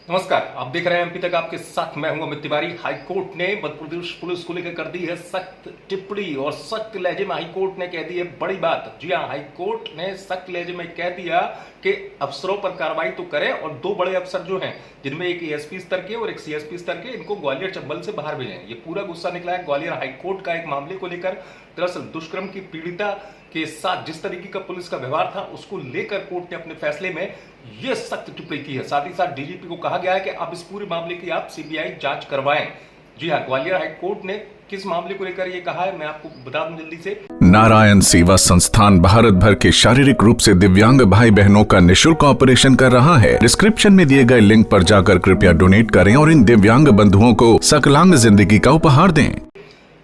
नमस्कार, आप देख रहे हैं एमपी तक, आपके साथ मैं हूं अमित तिवारी। हाईकोर्ट ने मध्य प्रदेश पुलिस को लेकर कर दी है सख्त टिप्पणी और सख्त लहजे में हाईकोर्ट ने कह दी है बड़ी बात। जी हां, हाईकोर्ट ने सख्त लहजे में कह दिया कि अफसरों पर कार्रवाई तो करें और दो बड़े अफसर जो हैं, जिनमें एक एएसपी स्तर के और एक सीएसपी स्तर के, इनको ग्वालियर चंबल से बाहर भेजें। ये पूरा गुस्सा निकला है ग्वालियर हाईकोर्ट का एक मामले को लेकर। दरअसल दुष्कर्म की पीड़िता के साथ जिस तरीके का पुलिस का व्यवहार था, उसको लेकर कोर्ट ने अपने फैसले में यह सख्त टिप्पणी की है। साथ ही साथ डीजीपी को कहा गया है कि अब इस पूरे मामले की आप सीबीआई जांच करवाएं। जी हां, ग्वालियर हाई कोर्ट ने किस मामले को लेकर यह कहा है, मैं आपको बता दूं जल्दी से। नारायण सेवा संस्थान भारत भर के शारीरिक रूप से दिव्यांग भाई बहनों का निःशुल्क ऑपरेशन कर रहा है। डिस्क्रिप्शन में दिए गए लिंक पर जाकर कृपया डोनेट करें और इन दिव्यांग बंधुओं को सकलांग जिंदगी का उपहार दें।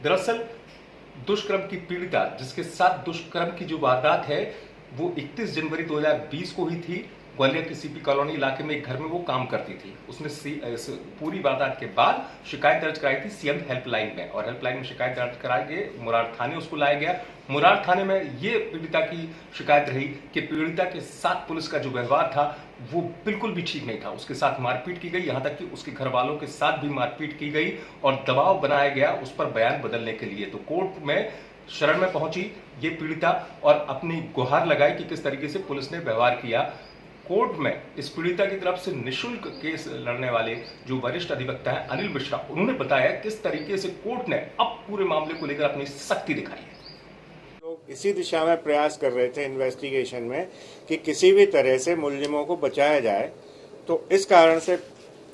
दरअसल दुष्कर्म की पीड़िता, जिसके साथ दुष्कर्म की जो वारदात है वो 31 जनवरी 2020 को हुई थी। ग्वालियर की सीपी कॉलोनी इलाके में एक घर में वो काम करती थी। उसने पूरी वारदात के बाद शिकायत दर्ज कराई थी सीएम हेल्पलाइन में, और हेल्पलाइन में शिकायत दर्ज कराई गई, मुरार थाने उसको लाया गया। मुरार थाने में ये पीड़िता की शिकायत रही कि पीड़िता के साथ पुलिस का जो व्यवहार था वो बिल्कुल भी ठीक नहीं था। उसके साथ मारपीट की गई, यहां तक कि उसके घर वालों के साथ भी मारपीट की गई और दबाव बनाया गया उस पर बयान बदलने के लिए। तो कोर्ट में शरण में पहुंची ये पीड़िता और अपनी गुहार लगाई कि किस तरीके से पुलिस ने व्यवहार किया। कोर्ट में इस पीड़िता की तरफ से निःशुल्क केस लड़ने वाले जो वरिष्ठ अधिवक्ता हैं अनिल मिश्रा, उन्होंने बताया किस तरीके से कोर्ट ने अब पूरे मामले को लेकर अपनी सख्ती दिखाई है। लोग इसी दिशा में प्रयास कर रहे थे इन्वेस्टिगेशन में कि किसी भी तरह से मुलजिमों को बचाया जाए। तो इस कारण से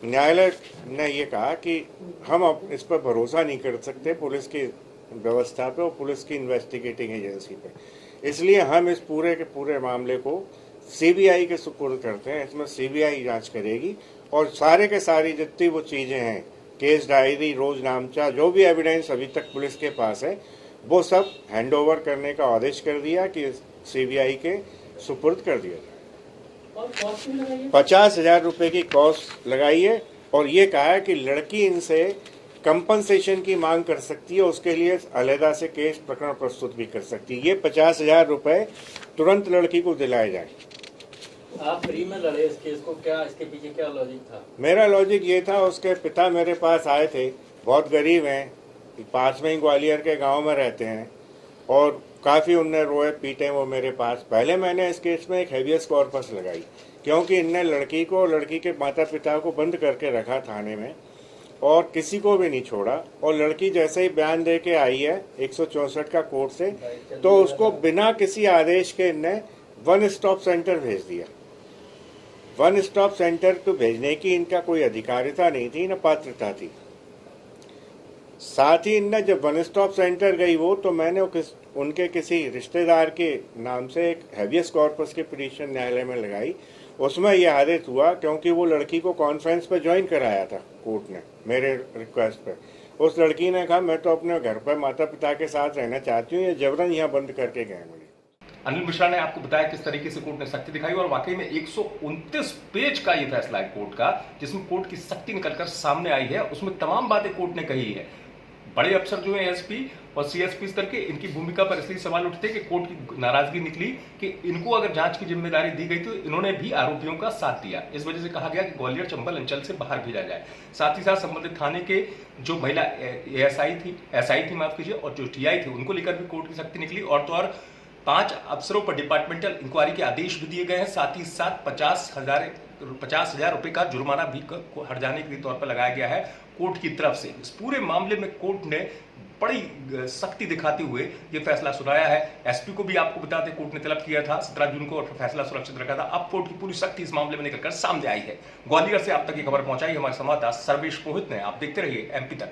न्यायालय ने ये कहा कि हम अब इस पर भरोसा नहीं कर सकते, पुलिस की व्यवस्था पे और पुलिस की इन्वेस्टिगेटिंग एजेंसी पे। इसलिए हम इस पूरे के पूरे मामले को सीबीआई के सुपुर्द करते हैं। इसमें सीबीआई जांच करेगी और सारे के सारी जितनी वो चीजें हैं, केस डायरी, रोज नामचा, जो भी एविडेंस अभी तक पुलिस के पास है, वो सब हैंडओवर करने का आदेश कर दिया कि सीबीआई के सुपुर्द कर दिया जाए। 50,000 रुपए की कॉस्ट लगाई है और ये कहा है कि लड़की इनसे कंपनसेशन की मांग कर सकती है, उसके लिए अलहदा से केस प्रकरण प्रस्तुत भी कर सकती है। ये 50,000 रुपए तुरंत लड़की को दिलाए जाए। आप फ्री में लड़े इस केस को, क्या इसके पीछे क्या लॉजिक था? मेरा लॉजिक ये था, उसके पिता मेरे पास आए थे, बहुत गरीब हैं, पास में ही ग्वालियर के गांव में रहते हैं और काफ़ी उनने रोए पीटे वो मेरे पास। पहले मैंने इस केस में एक हेवियस कॉर्पस लगाई क्योंकि इनने लड़की को, लड़की के माता पिता को बंद करके रखा थाने में और किसी को भी नहीं छोड़ा। और लड़की जैसे ही बयान दे के आई है 164 का कोर्ट से, तो उसको बिना किसी आदेश के इनने वन स्टॉप सेंटर भेज दिया। वन स्टॉप सेंटर को भेजने की इनका कोई अधिकारिता नहीं थी, न पात्रता थी। साथ ही इनने जब वन स्टॉप सेंटर गई वो, तो मैंने उनके किसी रिश्तेदार के नाम से एक हेवियस कॉर्पस की पिटीशन न्यायालय में लगाई। उसमें यह आदेश हुआ क्योंकि वो लड़की को कॉन्फ्रेंस पे ज्वाइन कराया था कोर्ट ने मेरे रिक्वेस्ट पे। उस लड़की ने कहा मैं तो अपने घर पर माता पिता के साथ रहना चाहती हूँ, ये जबरन यहाँ बंद करके गए मुझे। अनिल मिश्रा ने आपको बताया किस तरीके से कोर्ट ने सख्ती दिखाई और वाकई में 129 पेज का ये फैसला है कोर्ट का, जिसमें कोर्ट की सख्ती निकलकर सामने आई है। उसमें तमाम बातें कोर्ट ने कही है। बड़े अफसर जो है एसपी और सीएसपी स्तर के, इनकी भूमिका पर इसलिए सवाल उठते कि कोर्ट की नाराजगी निकली कि इनको अगर जांच की जिम्मेदारी दी गई तो इन्होंने भी आरोपियों का साथ दिया। इस वजह से कहा गया कि ग्वालियर चंबल अंचल से बाहर भेजा जाए। साथ ही साथ संबंधित थाने के जो महिला एसआई थी माफ कीजिए, और जो टीआई थी, उनको लेकर भी कोर्ट की सख्ती निकली। और तो और 5 अफसरों पर डिपार्टमेंटल इंक्वायरी के आदेश भी दिए गए हैं। साथ ही साथ 50,000 रुपए का जुर्माना भी हट जाने के तौर पर लगाया गया है कोर्ट की तरफ से। इस पूरे मामले में कोर्ट ने बड़ी सख्ती दिखाते हुए ये फैसला सुनाया है। एसपी को भी आपको बताते कोर्ट ने तलब किया था 17 जून को और फैसला सुरक्षित रखा था। अब कोर्ट की पूरी सख्ती इस मामले में निकलकर सामने आई है। ग्वालियर से आप तक ये खबर पहुंचाई हमारे संवाददाता सर्वेश पुरोहित ने। आप देखते रहिए एमपी तक।